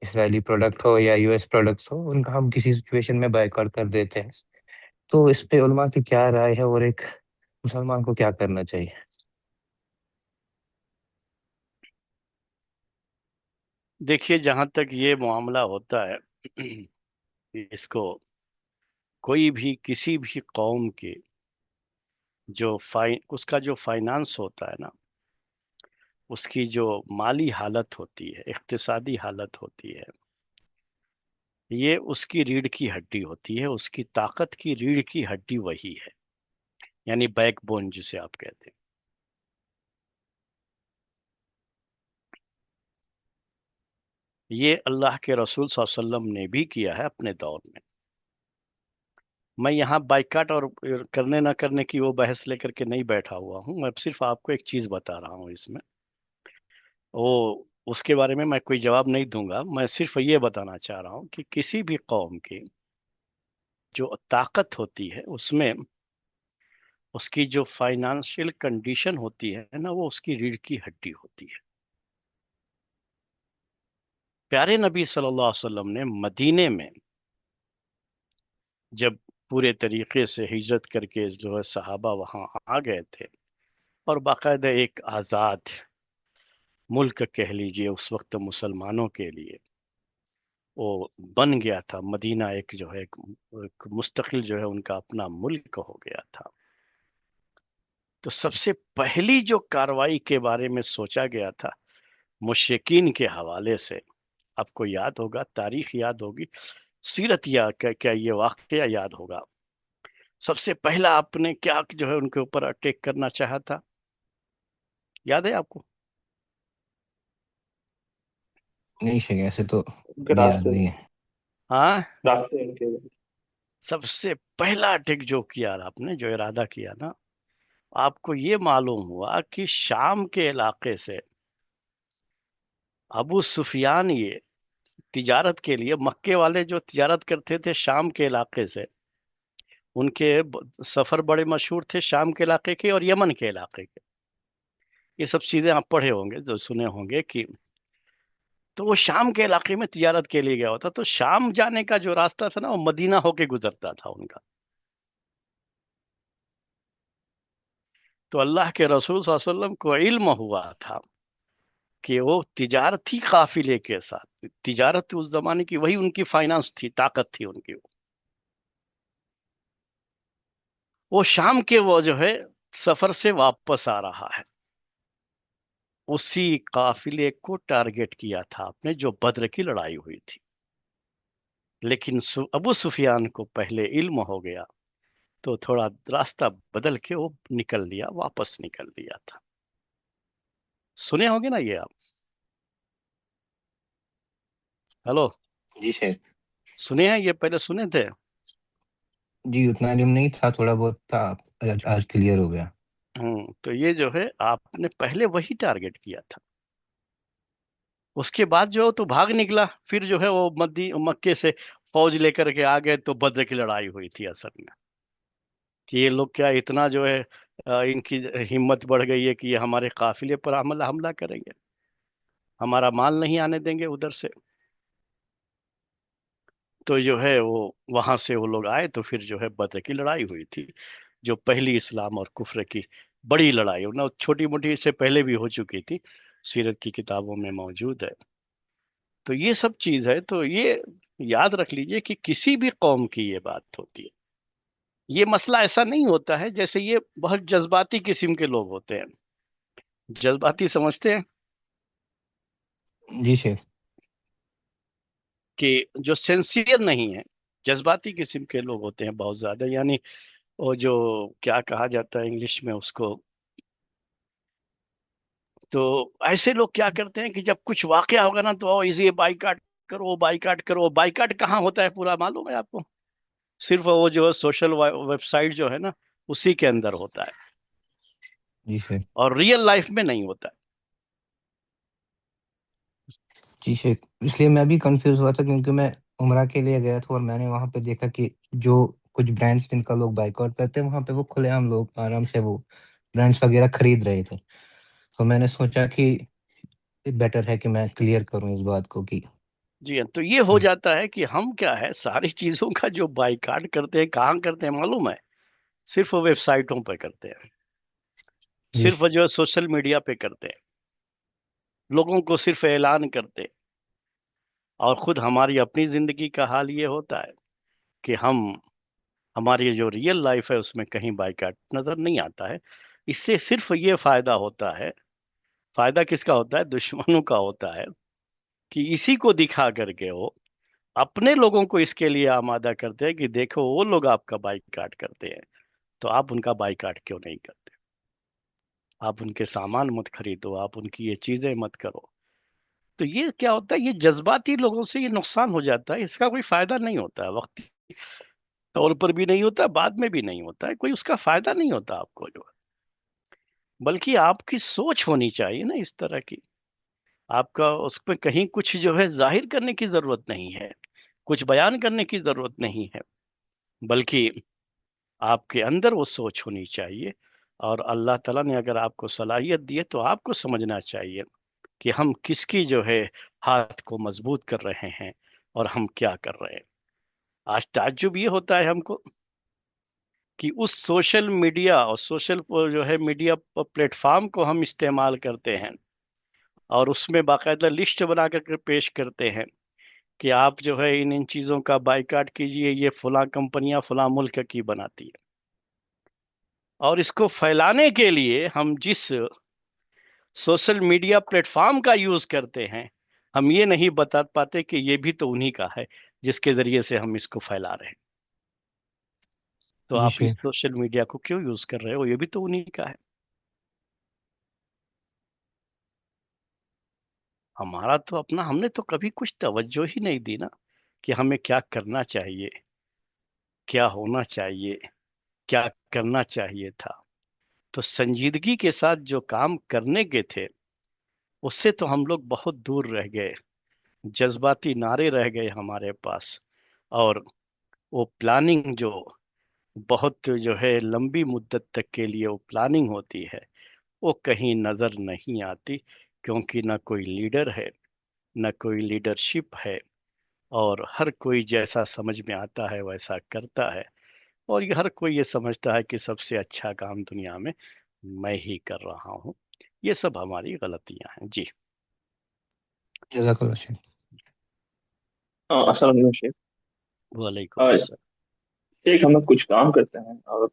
اسرائیلی product ہو یا U S products ہو، ان کا ہم کسی سچویشن میں بائیکاٹ کر دیتے ہیں. تو اس پہ علماء کی کیا رائے ہے اور ایک مسلمان کو کیا کرنا چاہیے؟ دیکھیے، جہاں تک یہ معاملہ ہوتا ہے، اس کو کوئی بھی کسی بھی قوم کے اس کا جو فائنانس ہوتا ہے نا، اس کی جو مالی حالت ہوتی ہے، اقتصادی حالت ہوتی ہے، یہ اس کی ریڑھ کی ہڈی ہوتی ہے. اس کی طاقت کی ریڑھ کی ہڈی وہی ہے، یعنی بیک بون جسے آپ کہتے ہیں. یہ اللہ کے رسول صلی اللہ علیہ وسلم نے بھی کیا ہے اپنے دور میں. میں یہاں بائیکاٹ اور کرنے نہ کرنے کی وہ بحث لے کر کے نہیں بیٹھا ہوا ہوں. میں صرف آپ کو ایک چیز بتا رہا ہوں. اس میں اس کے بارے میں کوئی جواب نہیں دوں گا. میں صرف یہ بتانا چاہ رہا ہوں کہ کسی بھی قوم کی جو طاقت ہوتی ہے، اس میں اس کی جو فائنانشیل کنڈیشن ہوتی ہے نا، وہ اس کی ریڑھ کی ہڈی ہوتی ہے. پیارے نبی صلی اللہ علیہ وسلم نے مدینے میں جب پورے طریقے سے ہجرت کر کے جو ہے صحابہ وہاں آ گئے تھے، اور باقاعدہ ایک آزاد ملک کہہ لیجئے اس وقت مسلمانوں کے لیے وہ بن گیا تھا. مدینہ ایک جو ہے ایک مستقل جو ہے ان کا اپنا ملک ہو گیا تھا. تو سب سے پہلی جو کاروائی کے بارے میں سوچا گیا تھا مشرکین کے حوالے سے، آپ کو یاد ہوگا، تاریخ یاد ہوگی، سیرت یا کیا یہ واقعہ یاد ہوگا. سب سے پہلا آپ نے کیا جو ہے ان کے اوپر اٹیک کرنا چاہا تھا؟ یاد ہے آپ کو؟ نہیں شک، ایسے تو ان کے یاد راستے نہیں ہے. ہاں، راستے ان کے سب سے پہلا اٹیک جو کیا آپ نے، جو ارادہ کیا نا، آپ کو یہ معلوم ہوا کہ شام کے علاقے سے ابو سفیان یہ تجارت کے لیے، مکے والے جو تجارت کرتے تھے شام کے علاقے سے، ان کے سفر بڑے مشہور تھے شام کے علاقے کے اور یمن کے علاقے کے. یہ سب چیزیں آپ پڑھے ہوں گے، جو سنے ہوں گے کہ تو وہ شام کے علاقے میں تجارت کے لیے گیا ہوتا. تو شام جانے کا جو راستہ تھا نا، وہ مدینہ ہو کے گزرتا تھا ان کا. تو اللہ کے رسول صلی اللہ علیہ وسلم کو علم ہوا تھا کہ وہ تجارتی قافلے کے ساتھ، تجارت اس زمانے کی وہی ان کی فائنانس تھی، طاقت تھی ان کی. وہ شام کے وہ جو ہے سفر سے واپس آ رہا ہے. اسی قافلے کو ٹارگٹ کیا تھا آپ نے جو بدر کی لڑائی ہوئی تھی. لیکن ابو سفیان کو پہلے علم ہو گیا تو تھوڑا راستہ بدل کے وہ نکل لیا، واپس نکل لیا تھا. سنے ہوں گے نا یہ آپ؟ ہلو، جی شیخ. سنے ہیں یہ؟ پہلے سنے تھے؟ جی اتنا علم نہیں تھا، تھوڑا بہت تھا، آج کلیئر ہو گیا. تو یہ جو ہے آپ نے پہلے وہی ٹارگٹ کیا تھا. اس کے بعد جو تو بھاگ نکلا، پھر جو ہے وہ مکے سے فوج لے کر کے آ گئے تو بدر کی لڑائی ہوئی تھی اصل میں. کہ یہ لوگ کیا اتنا جو ہے ان کی ہمت بڑھ گئی ہے کہ یہ ہمارے قافلے پر حملہ کریں گے، ہمارا مال نہیں آنے دیں گے ادھر سے. تو جو ہے وہ وہاں سے وہ لوگ آئے تو پھر جو ہے بدر کی لڑائی ہوئی تھی، جو پہلی اسلام اور کفر کی بڑی لڑائی. چھوٹی موٹی اس سے پہلے بھی ہو چکی تھی، سیرت کی کتابوں میں موجود ہے. تو یہ سب چیز ہے. تو یہ یاد رکھ لیجئے کہ کسی بھی قوم کی یہ بات ہوتی ہے. یہ مسئلہ ایسا نہیں ہوتا ہے جیسے یہ بہت جذباتی قسم کے لوگ ہوتے ہیں. جذباتی سمجھتے ہیں جی شیخ. کہ جو سینسیئر نہیں ہے، جذباتی قسم کے لوگ ہوتے ہیں بہت زیادہ. یعنی وہ جو کیا کہا جاتا ہے انگلش میں اس کو، تو ایسے لوگ کیا کرتے ہیں کہ جب کچھ واقعہ ہوگا نا تو ایزی بائیکاٹ کرو، بائیکاٹ کرو. بائیکاٹ کہاں ہوتا ہے پورا معلوم ہے آپ کو؟ صرف وہ جو سوشل ویب سائٹ جو ہے نا اسی کے اندر ہوتا ہے، جی شیخ. اور ریئل لائف میں نہیں ہوتا ہے. جی شیخ، اس لیے میں بھی کنفیوز ہوا تھا کیونکہ میں عمرہ کے لیے گیا تھا اور میں نے وہاں پہ دیکھا کہ جو کچھ برانڈس جن کا لوگ بائک آؤٹ کرتے ہیں وہاں پہ وہ کھلے عام لوگ آرام سے وہ برانڈس وغیرہ خرید رہے تھے. تو میں نے سوچا کہ بیٹر ہے کہ میں کلیئر کروں اس بات کو کہ جی ہاں، تو یہ ہو جی جاتا ہے کہ ہم کیا ہے ساری چیزوں کا جو بائیکاٹ کرتے ہیں، کہاں کرتے ہیں معلوم ہے؟ صرف ویب سائٹوں پہ کرتے ہیں، جی صرف جو ہے سوشل میڈیا پہ کرتے ہیں، لوگوں کو صرف اعلان کرتے ہیں، اور خود ہماری اپنی زندگی کا حال یہ ہوتا ہے کہ ہماری جو ریئل لائف ہے اس میں کہیں بائیکاٹ نظر نہیں آتا ہے۔ اس سے صرف یہ فائدہ ہوتا ہے، فائدہ کس کا ہوتا ہے؟ دشمنوں کا ہوتا ہے، کہ اسی کو دکھا کر کے وہ اپنے لوگوں کو اس کے لیے آمادہ کرتے ہیں کہ دیکھو وہ لوگ آپ کا بائیکاٹ کرتے ہیں، تو آپ ان کا بائیکاٹ کیوں نہیں کرتے؟ آپ ان کے سامان مت خریدو، آپ ان کی یہ چیزیں مت کرو۔ تو یہ کیا ہوتا ہے؟ یہ جذباتی لوگوں سے یہ نقصان ہو جاتا ہے، اس کا کوئی فائدہ نہیں ہوتا ہے، وقتی طور پر بھی نہیں ہوتا، بعد میں بھی نہیں ہوتا ہے، کوئی اس کا فائدہ نہیں ہوتا آپ کو جو ہے۔ بلکہ آپ کی سوچ ہونی چاہیے نا اس طرح کی، آپ کا اس پہ کہیں کچھ جو ہے ظاہر کرنے کی ضرورت نہیں ہے، کچھ بیان کرنے کی ضرورت نہیں ہے، بلکہ آپ کے اندر وہ سوچ ہونی چاہیے۔ اور اللہ تعالیٰ نے اگر آپ کو صلاحیت دی ہے تو آپ کو سمجھنا چاہیے کہ ہم کس کی جو ہے ہاتھ کو مضبوط کر رہے ہیں اور ہم کیا کر رہے ہیں۔ آج تعجب یہ ہوتا ہے ہم کو کہ اس سوشل میڈیا اور سوشل جو ہے میڈیا پلیٹ فارم کو ہم استعمال کرتے ہیں، اور اس میں باقاعدہ لسٹ بنا کر کے پیش کرتے ہیں کہ آپ جو ہے ان چیزوں کا بائیکاٹ کیجئے، یہ فلاں کمپنیاں فلاں ملک کی بناتی ہے۔ اور اس کو پھیلانے کے لیے ہم جس سوشل میڈیا پلیٹ فارم کا یوز کرتے ہیں، ہم یہ نہیں بتا پاتے کہ یہ بھی تو انہی کا ہے جس کے ذریعے سے ہم اس کو پھیلا رہے ہیں۔ تو جی آپ اس شیخ، سوشل میڈیا کو کیوں یوز کر رہے ہو؟ یہ بھی تو انہی کا ہے۔ ہمارا تو اپنا، ہم نے تو کبھی کچھ توجہ ہی نہیں دی نا کہ ہمیں کیا کرنا چاہیے، کیا ہونا چاہیے، کیا کرنا چاہیے تھا۔ تو سنجیدگی کے ساتھ جو کام کرنے کے تھے اس سے تو ہم لوگ بہت دور رہ گئے، جذباتی نعرے رہ گئے ہمارے پاس، اور وہ پلاننگ جو بہت جو ہے لمبی مدت تک کے لیے وہ پلاننگ ہوتی ہے، وہ کہیں نظر نہیں آتی، کیونکہ نہ کوئی لیڈر ہے، نہ کوئی لیڈرشپ ہے، اور ہر کوئی جیسا سمجھ میں آتا ہے ویسا کرتا ہے، اور یہ ہر کوئی یہ سمجھتا ہے کہ سب سے اچھا کام دنیا میں ہی کر رہا ہوں۔ یہ سب ہماری غلطیاں ہیں جی۔ جزاک اللہ شیخ۔ السلام علیکم شیخ۔ وعلیکم آج السلام۔ ایک ہم لوگ کچھ کام کرتے ہیں اور